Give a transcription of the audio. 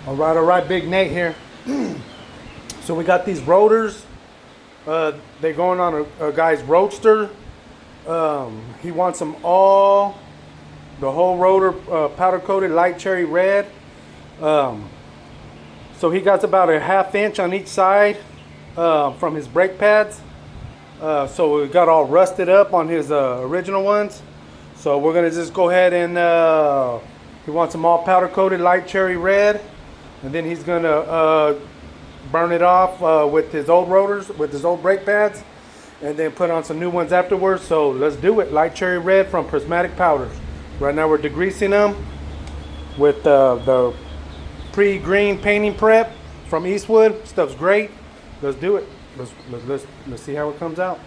All right, Big Nate here. So we got these rotors. They're going on a guy's roadster. He wants them all, the whole rotor, powder coated light cherry red. So he got about a 1/2 inch on each side from his brake pads. So it got all rusted up on his original ones. So we're gonna just go ahead and he wants them all powder coated light cherry red, and then he's gonna burn it off with his old rotors, with his old brake pads, and then put on some new ones afterwards. So let's do it. Light cherry red from Prismatic Powders. Right now we're degreasing them with the pre-green painting prep from Eastwood. Stuff's great. Let's do it. Let's see how it comes out.